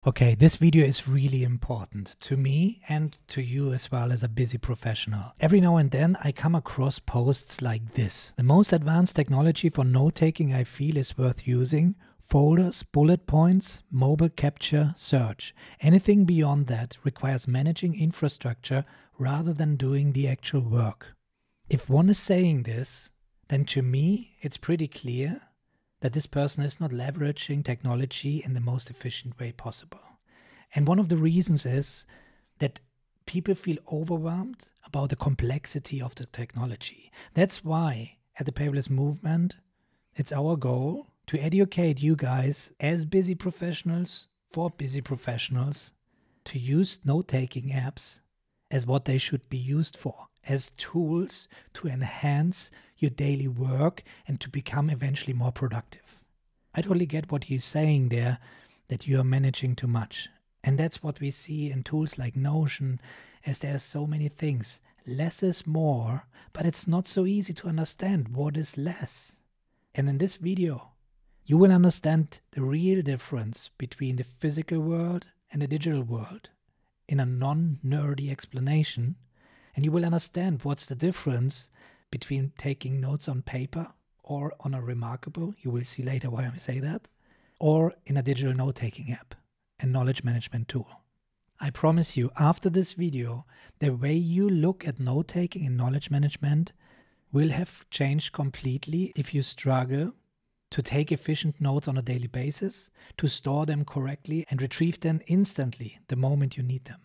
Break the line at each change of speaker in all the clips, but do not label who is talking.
Okay, this video is really important to me and to you as well as a busy professional. Every now and then I come across posts like this. The most advanced technology for note-taking I feel is worth using: folders, bullet points, mobile capture, search. Anything beyond that requires managing infrastructure rather than doing the actual work. If one is saying this, then to me it's pretty clear that this person is not leveraging technology in the most efficient way possible. And one of the reasons is that people feel overwhelmed about the complexity of the technology. That's why at the Paperless movement, it's our goal to educate you guys as busy professionals for busy professionals to use note-taking apps as what they should be used for, as tools to enhance your daily work and to become eventually more productive. I totally get what he's saying there, that you are managing too much. And that's what we see in tools like Notion, as there are so many things. Less is more, but it's not so easy to understand what is less. And in this video, you will understand the real difference between the physical world and the digital world in a non-nerdy explanation. And you will understand what's the difference between taking notes on paper or on a Remarkable, you will see later why I say that, or in a digital note-taking app and knowledge management tool. I promise you, after this video, the way you look at note-taking and knowledge management will have changed completely if you struggle to take efficient notes on a daily basis, to store them correctly and retrieve them instantly the moment you need them.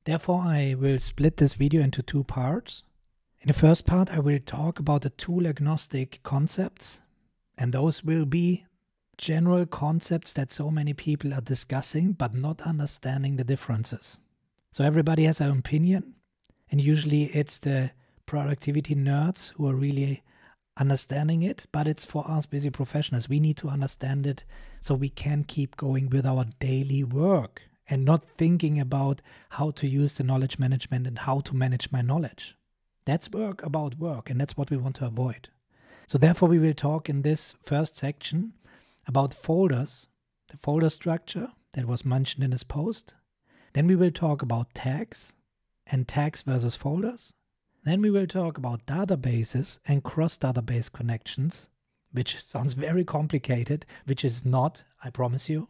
Therefore, I will split this video into two parts. In the first part, I will talk about the tool-agnostic concepts, and those will be general concepts that so many people are discussing but not understanding the differences. So everybody has their own opinion, and usually it's the productivity nerds who are really understanding it, but it's for us busy professionals. We need to understand it so we can keep going with our daily work and not thinking about how to use the knowledge management and how to manage my knowledge. That's work about work, and that's what we want to avoid. So therefore we will talk in this first section about folders, the folder structure that was mentioned in this post. Then we will talk about tags and tags versus folders. Then we will talk about databases and cross-database connections, which sounds very complicated, which is not, I promise you.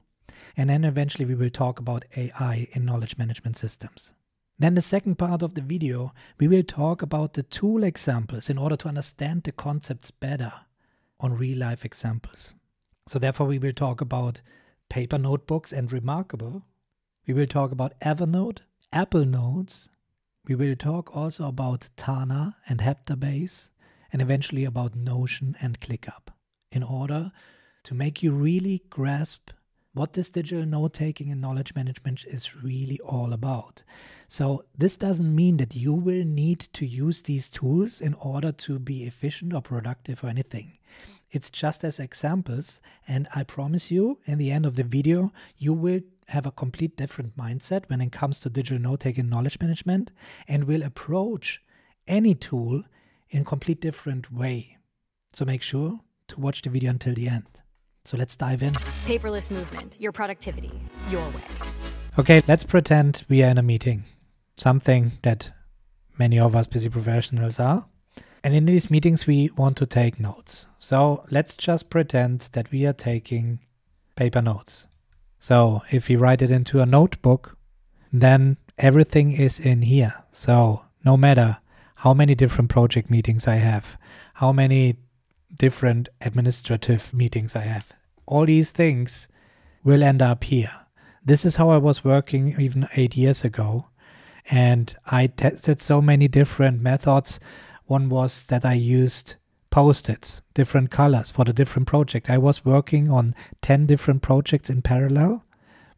And then eventually we will talk about AI in knowledge management systems. Then the second part of the video, we will talk about the tool examples in order to understand the concepts better on real-life examples. So therefore we will talk about paper notebooks and Remarkable. We will talk about Evernote, Apple Notes. We will talk also about Tana and Heptabase, and eventually about Notion and ClickUp, in order to make you really grasp what this digital note-taking and knowledge management is really all about. So this doesn't mean that you will need to use these tools in order to be efficient or productive or anything. It's just as examples, and I promise you, in the end of the video, you will have a complete different mindset when it comes to digital note-taking and knowledge management, and will approach any tool in a complete different way. So make sure to watch the video until the end. So let's dive in.
Paperless movement, your productivity, your way.
Okay, let's pretend we are in a meeting. Something that many of us busy professionals are. And in these meetings, we want to take notes. So let's just pretend that we are taking paper notes. So if we write it into a notebook, then everything is in here. So no matter how many different project meetings I have, how many different administrative meetings I have, all these things will end up here. This is how I was working even 8 years ago. And I tested so many different methods. One was that I used Post-its, different colors for the different projects. I was working on 10 different projects in parallel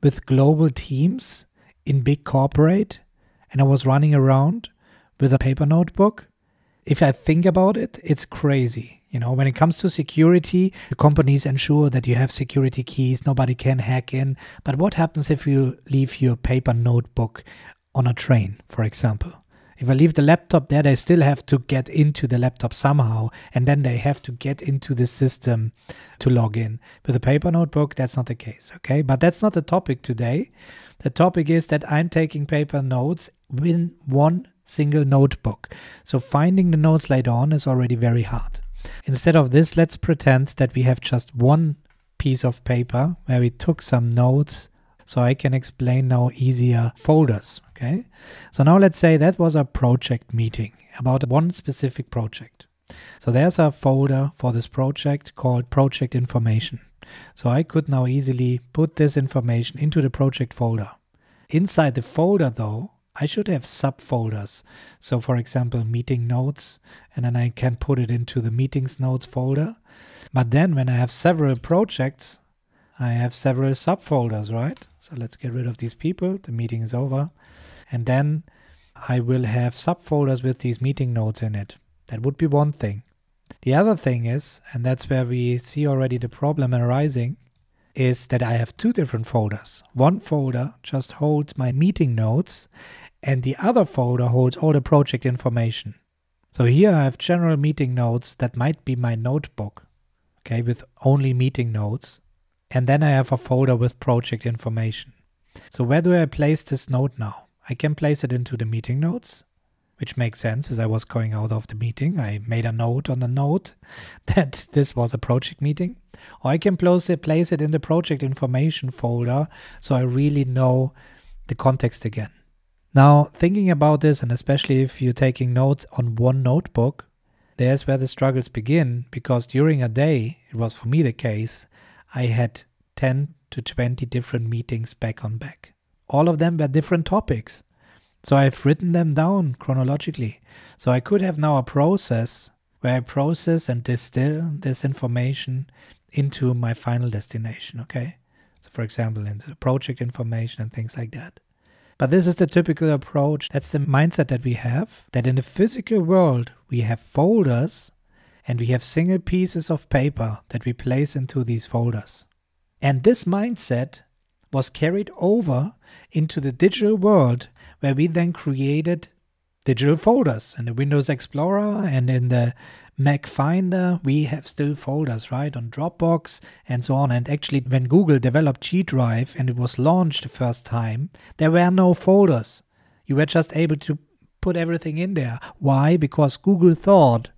with global teams in big corporate. And I was running around with a paper notebook. If I think about it, it's crazy. You know, when it comes to security, the companies ensure that you have security keys, nobody can hack in. But what happens if you leave your paper notebook on a train, for example? If I leave the laptop there, they still have to get into the laptop somehow, and then they have to get into the system to log in. With a paper notebook, that's not the case, okay? But that's not the topic today. The topic is that I'm taking paper notes in one single notebook. So finding the notes later on is already very hard. Instead of this, let's pretend that we have just one piece of paper where we took some notes, so I can explain now easier folders, okay? So now let's say that was a project meeting about one specific project. So there's a folder for this project called project information. So I could now easily put this information into the project folder. Inside the folder though, I should have subfolders. So for example, meeting notes, and then I can put it into the meetings notes folder. But then when I have several projects, I have several subfolders, right? So let's get rid of these people. The meeting is over. And then I will have subfolders with these meeting notes in it. That would be one thing. The other thing is, and that's where we see already the problem arising, is that I have two different folders. One folder just holds my meeting notes, and the other folder holds all the project information. So here I have general meeting notes that might be my notebook, okay, with only meeting notes. And then I have a folder with project information. So where do I place this note now? I can place it into the meeting notes, which makes sense as I was going out of the meeting. I made a note on the note that this was a project meeting. Or I can place it in the project information folder so I really know the context again. Now, thinking about this, and especially if you're taking notes on one notebook, there's where the struggles begin, because during a day, it was for me the case, I had 10 to 20 different meetings back on back. All of them were different topics. So I've written them down chronologically. So I could have now a process where I process and distill this information into my final destination, okay? So for example, into project information and things like that. But this is the typical approach. That's the mindset that we have, that in the physical world, we have folders and we have single pieces of paper that we place into these folders. And this mindset was carried over into the digital world, where we then created digital folders. In the Windows Explorer and in the Mac Finder, we have still folders, right, on Dropbox and so on. And actually, when Google developed G Drive and it was launched the first time, there were no folders. You were just able to put everything in there. Why? Because Google thought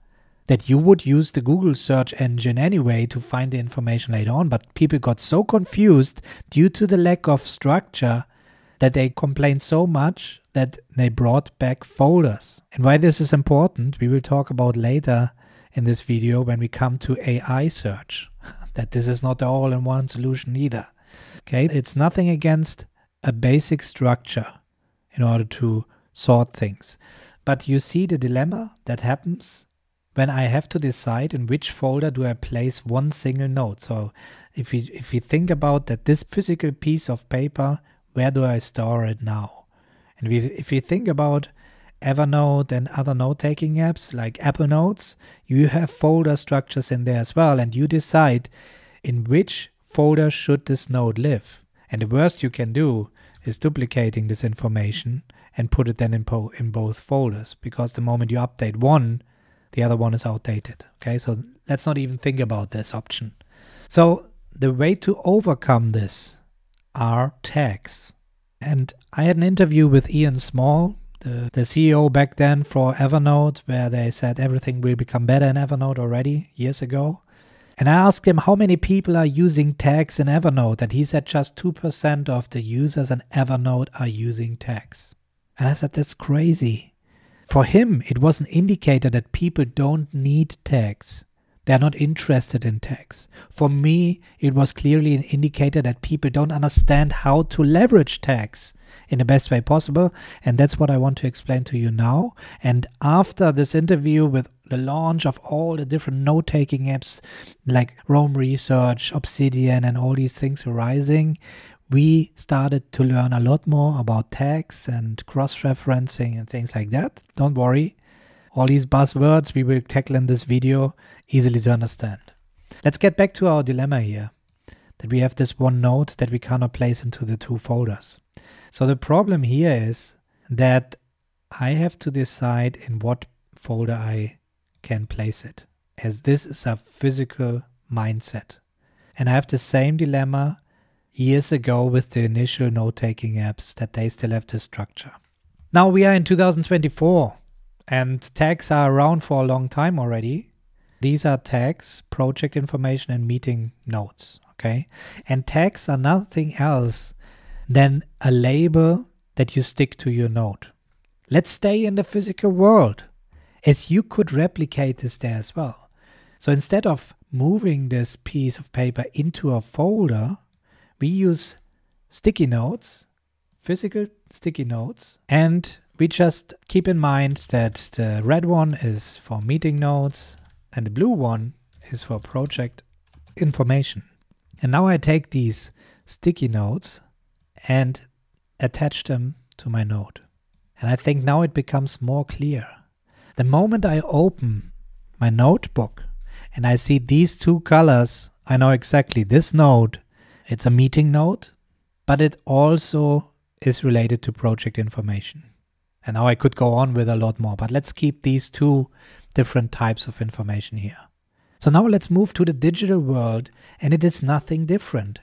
that you would use the Google search engine anyway to find the information later on. But people got so confused due to the lack of structure that they complained so much that they brought back folders. And why this is important, we will talk about later in this video when we come to AI search, that this is not the all-in-one solution either. Okay, it's nothing against a basic structure in order to sort things. But you see the dilemma that happens when I have to decide in which folder do I place one single note. So if we think about that, this physical piece of paper, where do I store it now? And if you think about Evernote and other note-taking apps like Apple Notes, you have folder structures in there as well, and you decide in which folder should this note live. And the worst you can do is duplicating this information and put it then in both folders, because the moment you update one, the other one is outdated. Okay, so let's not even think about this option. So the way to overcome this are tags. And I had an interview with Ian Small, the CEO back then for Evernote, where they said everything will become better in Evernote already years ago. And I asked him how many people are using tags in Evernote, and he said just 2% of the users in Evernote are using tags. And I said, that's crazy. For him, it was an indicator that people don't need tags. They're not interested in tags. For me, it was clearly an indicator that people don't understand how to leverage tags in the best way possible. And that's what I want to explain to you now. And after this interview, with the launch of all the different note-taking apps like Roam Research, Obsidian, and all these things arising, we started to learn a lot more about tags and cross-referencing and things like that. Don't worry. All these buzzwords we will tackle in this video, easily to understand. Let's get back to our dilemma here, that we have this one note that we cannot place into the two folders. So the problem here is that I have to decide in what folder I can place it, as this is a physical mindset. And I have the same dilemma years ago with the initial note-taking apps, that they still have this structure. Now we are in 2024 and tags are around for a long time already. These are tags, project information and meeting notes, okay? And tags are nothing else than a label that you stick to your note. Let's stay in the physical world, as you could replicate this there as well. So instead of moving this piece of paper into a folder, we use sticky notes, physical sticky notes, and we just keep in mind that the red one is for meeting notes and the blue one is for project information. And now I take these sticky notes and attach them to my note. And I think now it becomes more clear. The moment I open my notebook and I see these two colors, I know exactly this note, it's a meeting note, but it also is related to project information. And now I could go on with a lot more, but let's keep these two different types of information here. So now let's move to the digital world, and it is nothing different.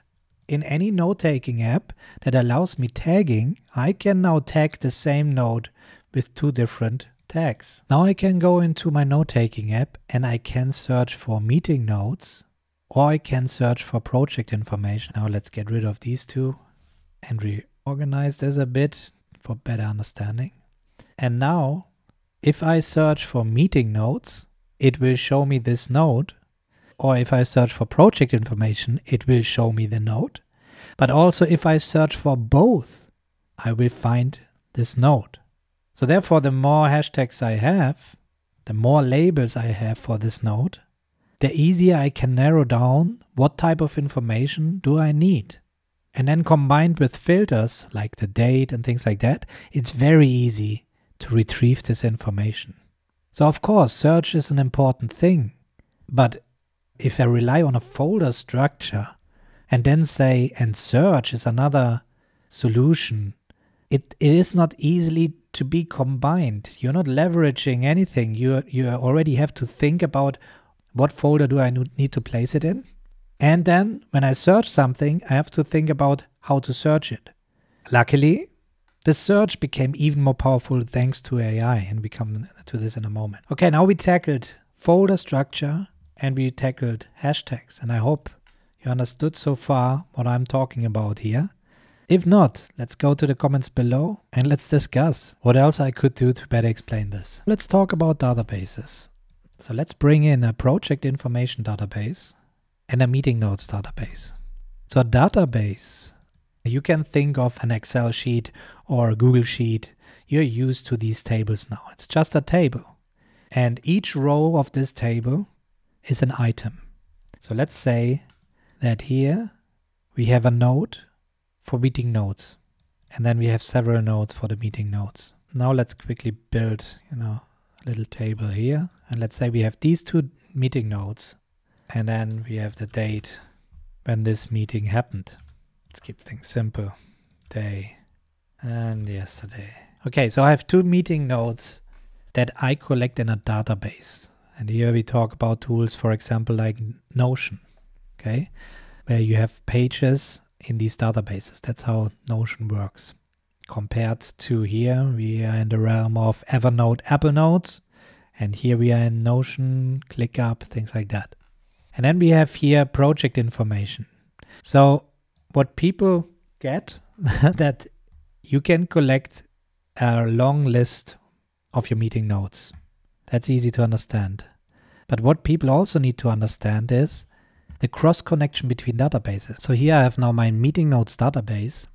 In any note-taking app that allows me tagging, I can now tag the same note with two different tags. Now I can go into my note-taking app and I can search for meeting notes, or I can search for project information. Now let's get rid of these two and reorganize this a bit for better understanding. And now, if I search for meeting notes, it will show me this note. Or if I search for project information, it will show me the note. But also if I search for both, I will find this note. So therefore, the more hashtags I have, the more labels I have for this note, the easier I can narrow down what type of information do I need. And then combined with filters like the date and things like that, it's very easy to retrieve this information. So of course, search is an important thing, but if I rely on a folder structure and then say, and search is another solution, it is not easily to be combined. You're not leveraging anything. You already have to think about what folder do I need to place it in. And then when I search something, I have to think about how to search it. Luckily, the search became even more powerful thanks to AI, and we come to this in a moment. Okay, now we tackled folder structure and we tackled hashtags, and I hope you understood so far what I'm talking about here. If not, let's go to the comments below and let's discuss what else I could do to better explain this. Let's talk about databases. So let's bring in a project information database and a meeting notes database. So a database, you can think of an Excel sheet or a Google sheet. You're used to these tables now. It's just a table. And each row of this table is an item. So let's say that here we have a note for meeting notes. And then we have several notes for the meeting notes. Now let's quickly build, a little table here. And let's say we have these two meeting notes. And then we have the date when this meeting happened. Let's keep things simple. Day and yesterday. Okay, so I have two meeting notes that I collect in a database. And here we talk about tools, for example, like Notion, okay, where you have pages in these databases. That's how Notion works. Compared to here, we are in the realm of Evernote, Apple Notes, and here we are in Notion, ClickUp, things like that. And then we have here project information. So what people get that you can collect a long list of your meeting notes. That's easy to understand. But what people also need to understand is the cross connection between databases. So here I have now my meeting notes database,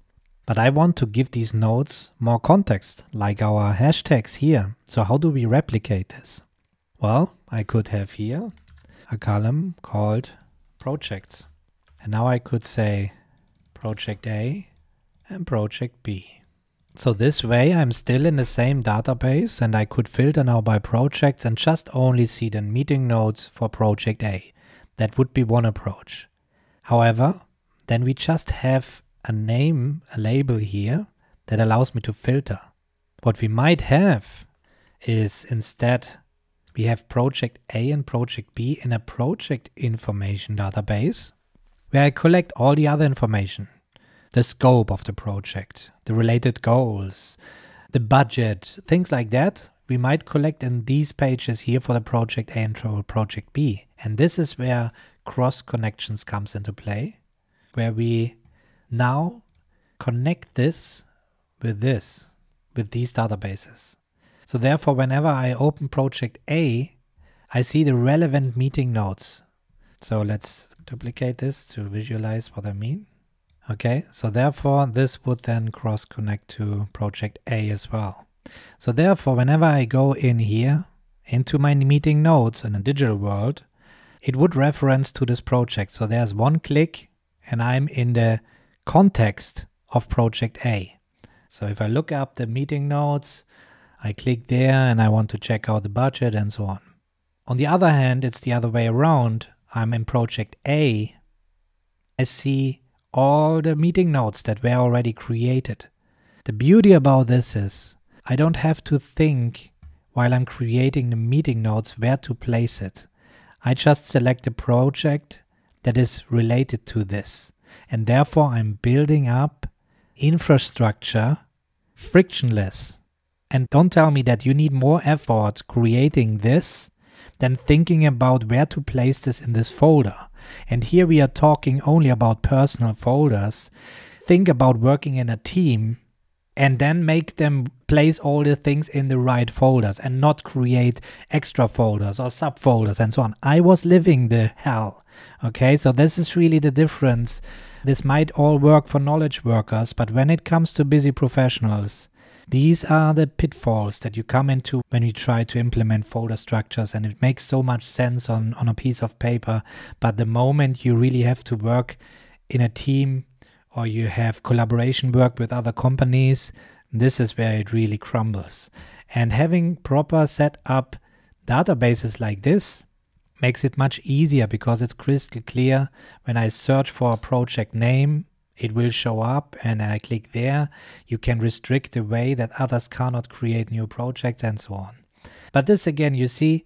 but I want to give these notes more context, like our hashtags here. So how do we replicate this? Well, I could have here a column called projects. And now I could say project A and project B. So this way I'm still in the same database and I could filter now by projects and just only see the meeting notes for project A. That would be one approach. However, then we just have a name, a label here that allows me to filter. What we might have is instead we have project A and project B in a project information database where I collect all the other information, the scope of the project, the related goals, the budget, things like that. We might collect in these pages here for the project A and for project B. And this is where cross connections comes into play, where we now connect this, with these databases. So therefore, whenever I open project A, I see the relevant meeting notes. So let's duplicate this to visualize what I mean. Okay, so therefore this would then cross connect to project A as well. So therefore, whenever I go in here into my meeting notes in a digital world, it would reference to this project. So there's one click and I'm in the context of project A. So if I look up the meeting notes, I click there and I want to check out the budget and so on. On the other hand, it's the other way around. I'm in project A. I see all the meeting notes that were already created. The beauty about this is I don't have to think while I'm creating the meeting notes where to place it. I just select a project that is related to this. And therefore I'm building up infrastructure frictionless. And don't tell me that you need more effort creating this than thinking about where to place this in this folder. And here we are talking only about personal folders. Think about working in a team and then make them place all the things in the right folders and not create extra folders or subfolders and so on. I was living the hell. Okay, so this is really the difference. This might all work for knowledge workers, but when it comes to busy professionals, these are the pitfalls that you come into when you try to implement folder structures, and it makes so much sense on a piece of paper. But the moment you really have to work in a team or you have collaboration work with other companies, this is where it really crumbles. And having proper set up databases like this makes it much easier because it's crystal clear. When I search for a project name, it will show up and I click there. You can restrict the way that others cannot create new projects and so on. But this again, you see,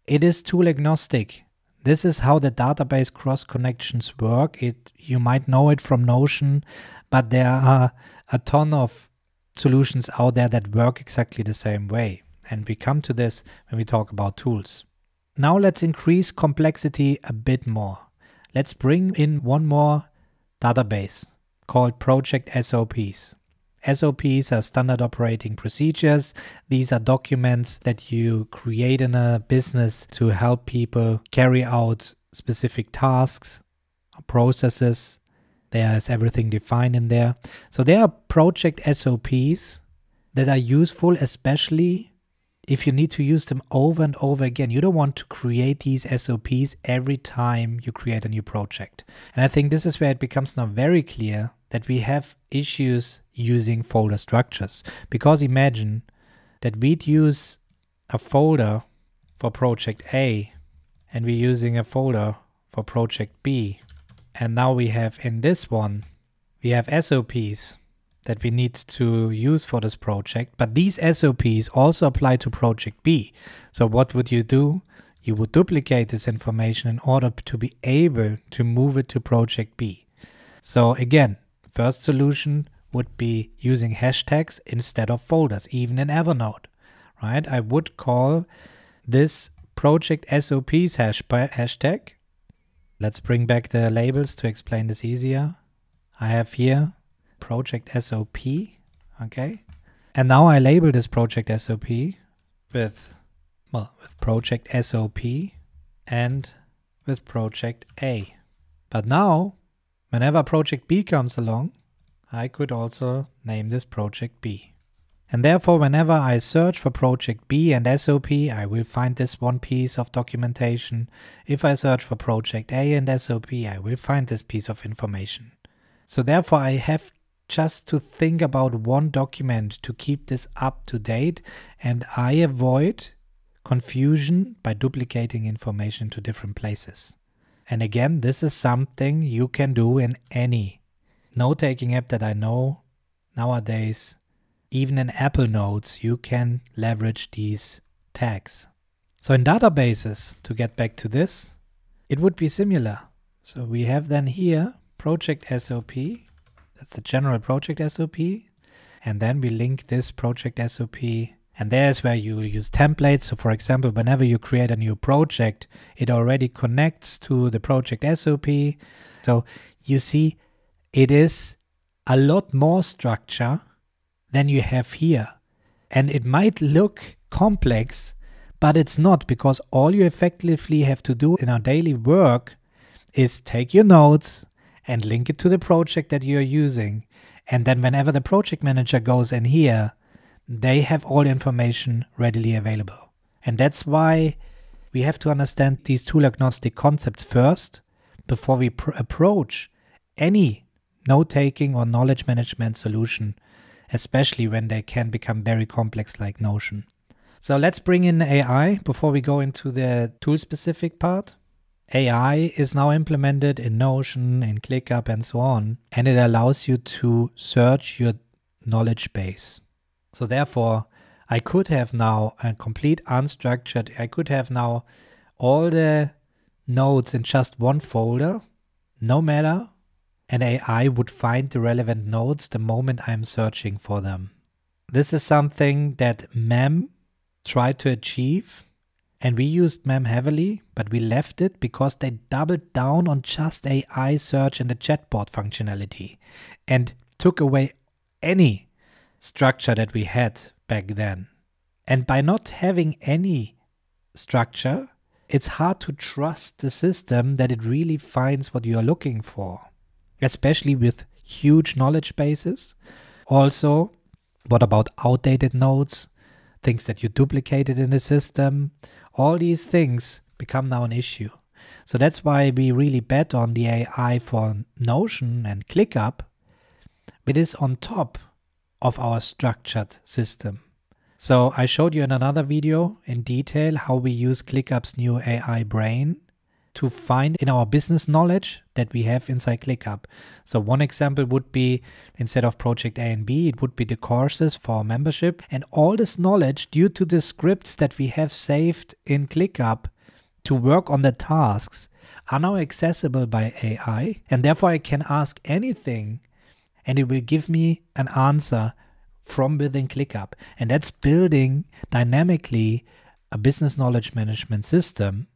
it is tool agnostic. This is how the database cross connections work. You might know it from Notion, but there are a ton of solutions out there that work exactly the same way. And we come to this when we talk about tools. Now let's increase complexity a bit more. Let's bring in one more database called project SOPs. SOPs are standard operating procedures. These are documents that you create in a business to help people carry out specific tasks or processes. There is everything defined in there. So there are project SOPs that are useful, especially if you need to use them over and over again. You don't want to create these SOPs every time you create a new project. And I think this is where it becomes now very clear that we have issues using folder structures. Because imagine that we'd use a folder for project A and we're using a folder for project B. And now we have in this one, we have SOPs that we need to use for this project, but these SOPs also apply to project B. So what would you do? You would duplicate this information in order to be able to move it to project B. So again, first solution would be using hashtags instead of folders, even in Evernote, right? I would call this project SOPs hashtag. Let's bring back the labels to explain this easier. I have here project SOP, okay? And now I label this project SOP with project SOP and with project A. But now, whenever project B comes along, I could also name this project B. And therefore, whenever I search for project B and SOP, I will find this one piece of documentation. If I search for project A and SOP, I will find this piece of information. So therefore, I have just to think about one document to keep this up to date, and I avoid confusion by duplicating information to different places. And again, this is something you can do in any note-taking app that I know nowadays. even in Apple Notes, you can leverage these tags. So in databases, to get back to this, it would be similar. So we have then here project SOP. That's the general project SOP. And then we link this project SOP. And there's where you use templates. So for example, whenever you create a new project, it already connects to the project SOP. So you see, it is a lot more structure than you have here. And it might look complex, but it's not, because all you effectively have to do in our daily work is take your notes and link it to the project that you're using. And then whenever the project manager goes in here, they have all the information readily available. And that's why we have to understand these tool-agnostic concepts first before we approach any note-taking or knowledge management solution, especially when they can become very complex like Notion. So let's bring in AI before we go into the tool-specific part. AI is now implemented in Notion, in ClickUp, and so on, and it allows you to search your knowledge base. So therefore, I could have now a complete unstructured, I could have now all the notes in just one folder, no matter, and AI would find the relevant notes the moment I'm searching for them. This is something that MEM tried to achieve, and we used MEM heavily, but we left it because they doubled down on just AI search and the chatbot functionality and took away any structure that we had back then. And by not having any structure, it's hard to trust the system that it really finds what you are looking for, especially with huge knowledge bases. Also, what about outdated notes, things that you duplicated in the system? All these things become now an issue. So that's why we really bet on the AI for Notion and ClickUp. It is on top of our structured system. So I showed you in another video in detail how we use ClickUp's new AI brain to find in our business knowledge that we have inside ClickUp. So one example would be, instead of project A and B, it would be the courses for our membership. And all this knowledge, due to the scripts that we have saved in ClickUp to work on the tasks, are now accessible by AI. And therefore I can ask anything and it will give me an answer from within ClickUp. And that's building dynamically a business knowledge management system.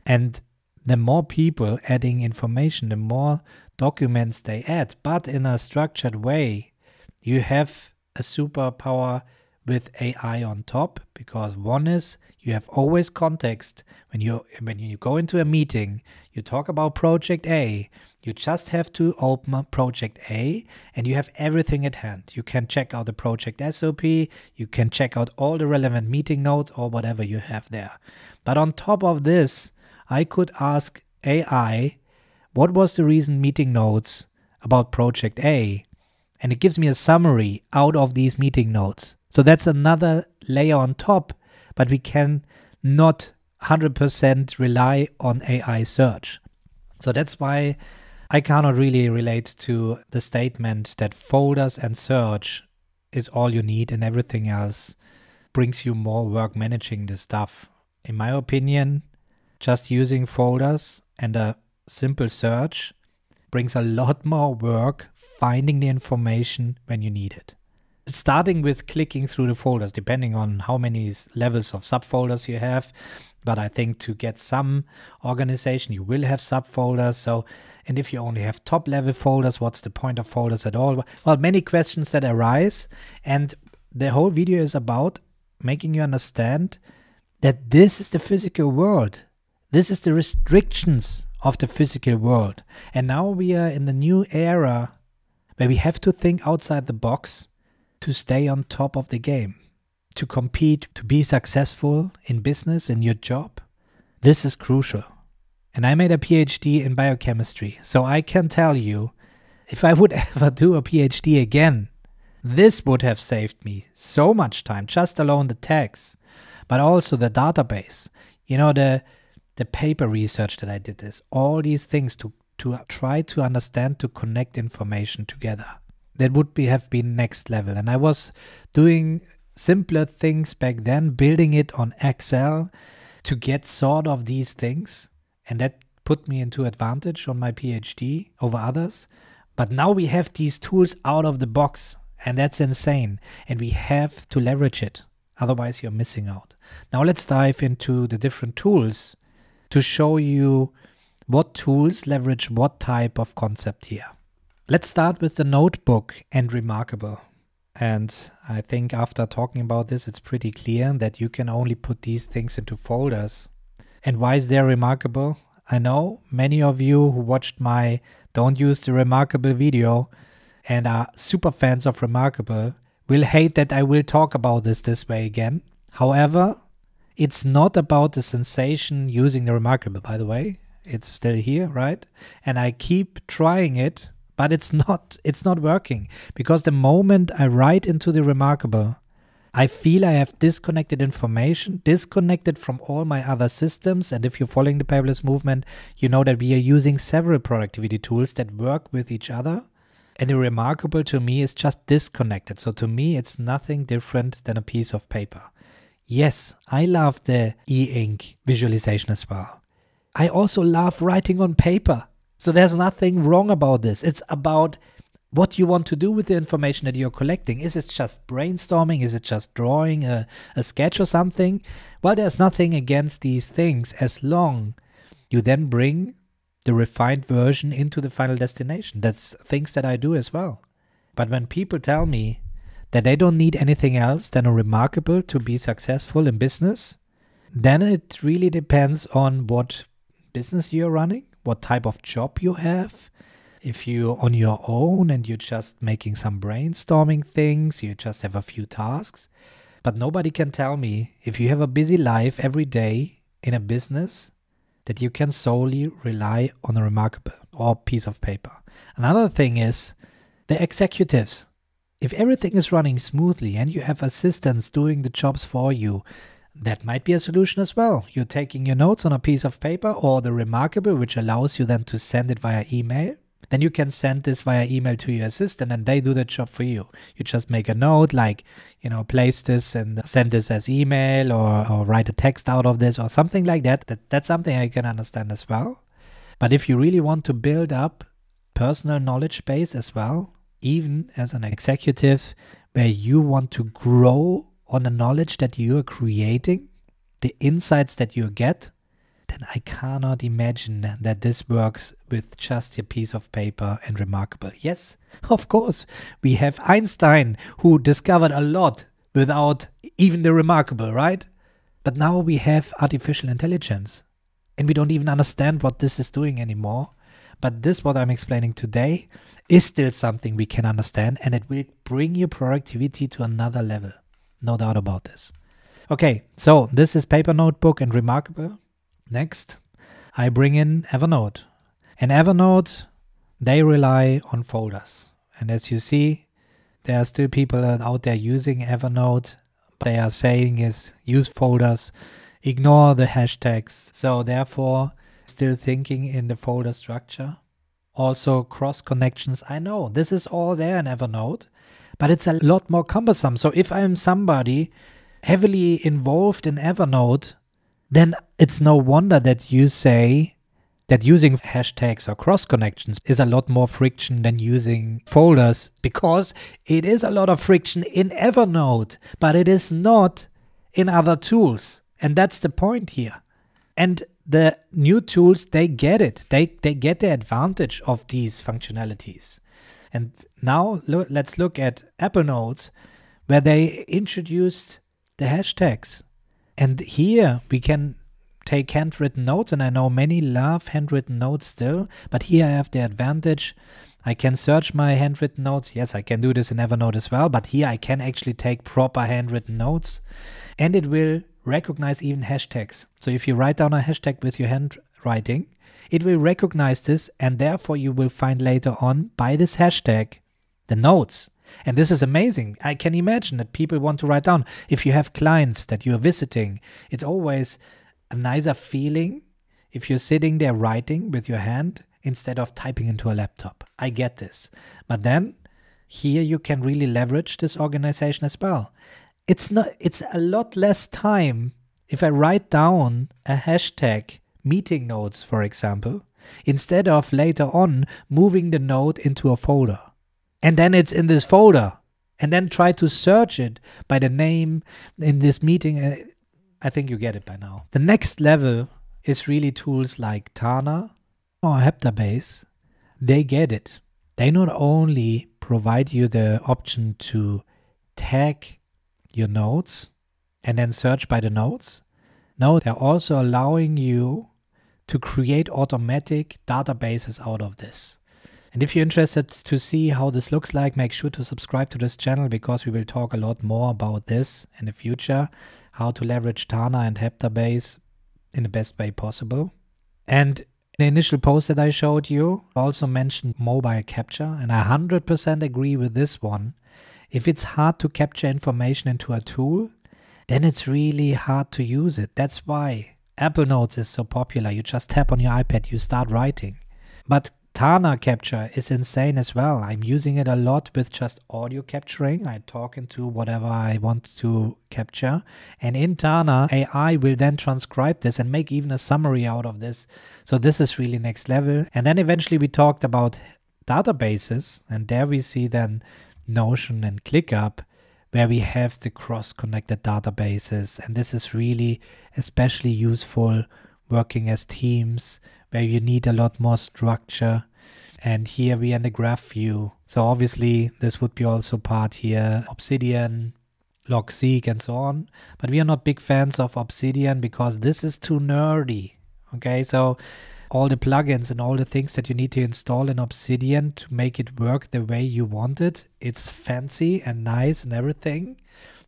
And the more people adding information, the more documents they add, but in a structured way, you have a superpower with AI on top, because one is you have always context. When you go into a meeting, you talk about project A, you just have to open up project A and you have everything at hand. You can check out the project SOP, you can check out all the relevant meeting notes or whatever you have there. But on top of this, I could ask AI, what was the recent meeting notes about project A? And it gives me a summary out of these meeting notes. So that's another layer on top, but we can not 100% rely on AI search. So that's why I cannot really relate to the statement that folders and search is all you need and everything else brings you more work managing the stuff. In my opinion, just using folders and a simple search brings a lot more work finding the information when you need it. Starting with clicking through the folders, depending on how many levels of subfolders you have. But I think to get some organization, you will have subfolders. So, and if you only have top level folders, what's the point of folders at all? Well, many questions that arise. And the whole video is about making you understand that this is the physical world. This is the restrictions of the physical world. And now we are in the new era where we have to think outside the box to stay on top of the game, to compete, to be successful in business, in your job. This is crucial. And I made a PhD in biochemistry, so I can tell you, if I would ever do a PhD again, this would have saved me so much time, just alone the tags, but also the database, you know, the paper research that I did, all these things to try to understand, to connect information together. that would have been next level. And I was doing simpler things back then, building it on Excel to get sort of these things. And that put me into advantage on my PhD over others. But now we have these tools out of the box, and that's insane. And we have to leverage it. Otherwise, you're missing out. Now let's dive into the different tools to show you what tools leverage what type of concept here. Let's start with the notebook and Remarkable. And I think after talking about this, it's pretty clear that you can only put these things into folders. And why is there Remarkable? I know many of you who watched my Don't Use the Remarkable video and are super fans of Remarkable will hate that I will talk about this way again. However, it's not about the sensation using the Remarkable, by the way. It's still here, right? And I keep trying it, but it's not working, because the moment I write into the Remarkable, I feel I have disconnected information, disconnected from all my other systems. And if you're following the paperless movement, you know that we are using several productivity tools that work with each other. And the Remarkable to me is just disconnected. So to me, it's nothing different than a piece of paper. Yes, I love the e-ink visualization as well. I also love writing on paper. So there's nothing wrong about this. It's about what you want to do with the information that you're collecting. Is it just brainstorming? Is it just drawing a sketch or something? Well, there's nothing against these things as long you then bring the refined version into the final destination. That's things that I do as well. But when people tell me that they don't need anything else than a Remarkable to be successful in business, then it really depends on what business you're running, what type of job you have. If you're on your own and you're just making some brainstorming things, you just have a few tasks. But nobody can tell me, if you have a busy life every day in a business, that you can solely rely on a Remarkable or piece of paper. Another thing is the executives. If everything is running smoothly and you have assistants doing the jobs for you, that might be a solution as well. You're taking your notes on a piece of paper or the Remarkable, which allows you then to send it via email. Then you can send this via email to your assistant and they do the job for you. You just make a note like, place this and send this as email or write a text out of this or something like that. That's something I can understand as well. But if you really want to build up personal knowledge base as well, even as an executive where you want to grow on the knowledge that you are creating, the insights that you get, then I cannot imagine that this works with just a piece of paper and Remarkable. Yes, of course, we have Einstein who discovered a lot without even the Remarkable, right? But now we have artificial intelligence and we don't even understand what this is doing anymore. But this, what I'm explaining today, is still something we can understand, and it will bring your productivity to another level. No doubt about this. Okay, so this is Paper Notebook and Remarkable. Next, I bring in Evernote. And Evernote, they rely on folders. And as you see, there are still people out there using Evernote. They are saying is use folders, ignore the hashtags. So therefore, still thinking in the folder structure. Also cross connections. I know this is all there in Evernote, but it's a lot more cumbersome. So if I'm somebody heavily involved in Evernote, then it's no wonder that you say that using hashtags or cross connections is a lot more friction than using folders, because it is a lot of friction in Evernote, but it is not in other tools. And that's the point here. And the new tools, they get it. They get the advantage of these functionalities. And now let's look at Apple Notes, where they introduced the hashtags. And here we can take handwritten notes, and I know many love handwritten notes still, but here I have the advantage. I can search my handwritten notes. Yes, I can do this in Evernote as well, but here I can actually take proper handwritten notes, and it will recognize even hashtags. So if you write down a hashtag with your handwriting, it will recognize this, and therefore you will find later on by this hashtag the notes. And this is amazing. I can imagine that people want to write down. If you have clients that you're visiting, it's always a nicer feeling if you're sitting there writing with your hand instead of typing into a laptop. I get this. But then here you can really leverage this organization as well. It's a lot less time if I write down a hashtag meeting notes, for example, instead of later on moving the note into a folder. And then it's in this folder. And then try to search it by the name in this meeting. I think you get it by now. The next level is really tools like Tana or Heptabase. They get it. They not only provide you the option to tag your notes and then search by the notes. No, they're also allowing you to create automatic databases out of this. And if you're interested to see how this looks like, make sure to subscribe to this channel, because we will talk a lot more about this in the future, how to leverage Tana and Heptabase in the best way possible. And in the initial post that I showed you, I also mentioned mobile capture, and I 100% agree with this one. If it's hard to capture information into a tool, then it's really hard to use it. That's why Apple Notes is so popular. You just tap on your iPad, you start writing. But Tana capture is insane as well. I'm using it a lot with just audio capturing. I talk into whatever I want to capture. And in Tana, AI will then transcribe this and make even a summary out of this. So this is really next level. And then eventually we talked about databases. And there we see then Notion and ClickUp, where we have the cross-connected databases. And this is really especially useful working as teams, where you need a lot more structure. And here we are in the graph view. So obviously this would be also part here, Obsidian, Logseq and so on. But we are not big fans of Obsidian because this is too nerdy. Okay, so all the plugins and all the things that you need to install in Obsidian to make it work the way you want it, it's fancy and nice and everything.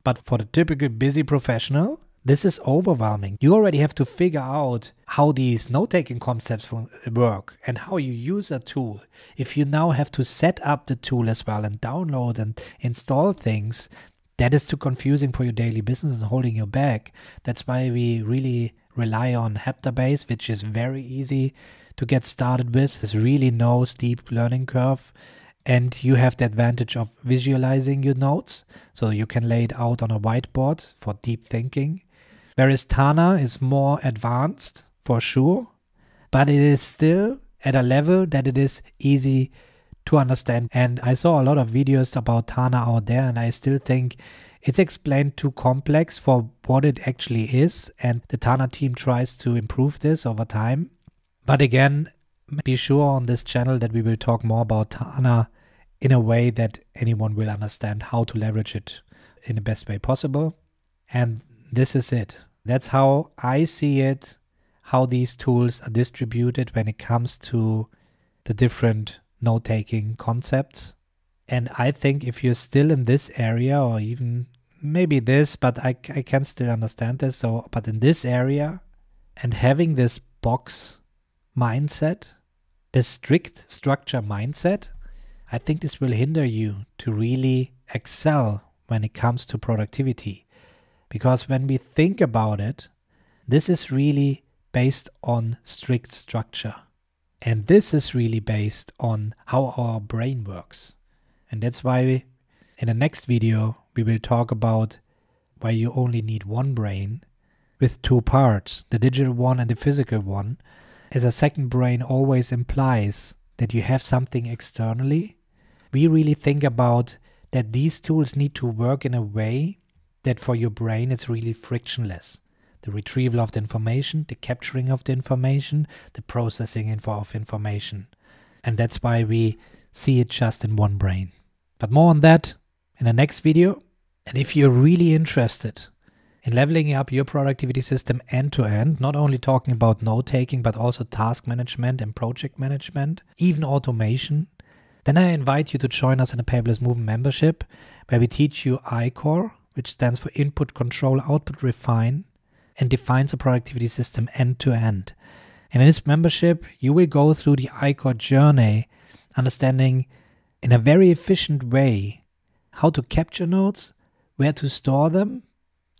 But for the typical busy professional, this is overwhelming. You already have to figure out how these note-taking concepts work and how you use a tool. If you now have to set up the tool as well and download and install things, that is too confusing for your daily business and holding you back. That's why we really rely on Heptabase, which is very easy to get started with. There's really no steep learning curve. And you have the advantage of visualizing your notes. So you can lay it out on a whiteboard for deep thinking. Whereas Tana is more advanced, for sure, but it is still at a level that it is easy to understand. And I saw a lot of videos about Tana out there, and I still think it's explained too complex for what it actually is. And the Tana team tries to improve this over time. But again, be sure on this channel that we will talk more about Tana in a way that anyone will understand how to leverage it in the best way possible. And this is it. That's how I see it, how these tools are distributed when it comes to the different note-taking concepts. And I think if you're still in this area, or even maybe this, but I can still understand this. So, but in this area and having this box mindset, this strict structure mindset, I think this will hinder you to really excel when it comes to productivity. Because when we think about it, this is really based on strict structure. And this is really based on how our brain works. And that's why in the next video, we will talk about why you only need one brain with two parts, the digital one and the physical one, as a second brain always implies that you have something externally. We really think about that these tools need to work in a way that for your brain it's really frictionless. The retrieval of the information, the capturing of the information, the processing of information. And that's why we see it just in one brain. But more on that in the next video. And if you're really interested in leveling up your productivity system end to end, not only talking about note-taking, but also task management and project management, even automation, then I invite you to join us in the Paperless Movement membership, where we teach you iCore, which stands for Input, Control, Output, Refine, and defines a productivity system end to end. And in this membership, you will go through the iCore journey, understanding in a very efficient way how to capture notes, where to store them,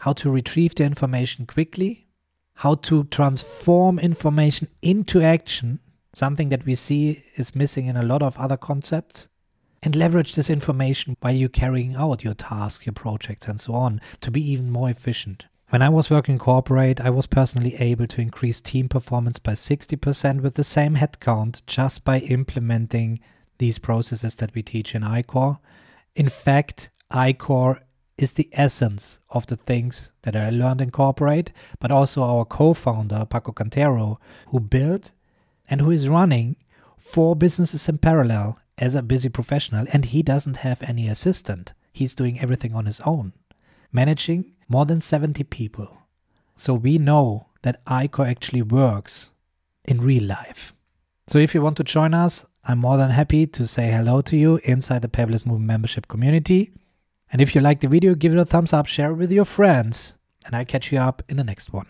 how to retrieve the information quickly, how to transform information into action, something that we see is missing in a lot of other concepts, and leverage this information while you're carrying out your tasks, your projects, and so on to be even more efficient. When I was working corporate, I was personally able to increase team performance by 60% with the same headcount just by implementing these processes that we teach in iCore. In fact, iCore is the essence of the things that I learned in corporate, but also our co-founder, Paco Cantero, who built and who is running 4 businesses in parallel as a busy professional, and he doesn't have any assistant. He's doing everything on his own, managing more than 70 people. So we know that iCore actually works in real life. So if you want to join us, I'm more than happy to say hello to you inside the Paperless Movement membership community. And if you like the video, give it a thumbs up, share it with your friends, and I'll catch you up in the next one.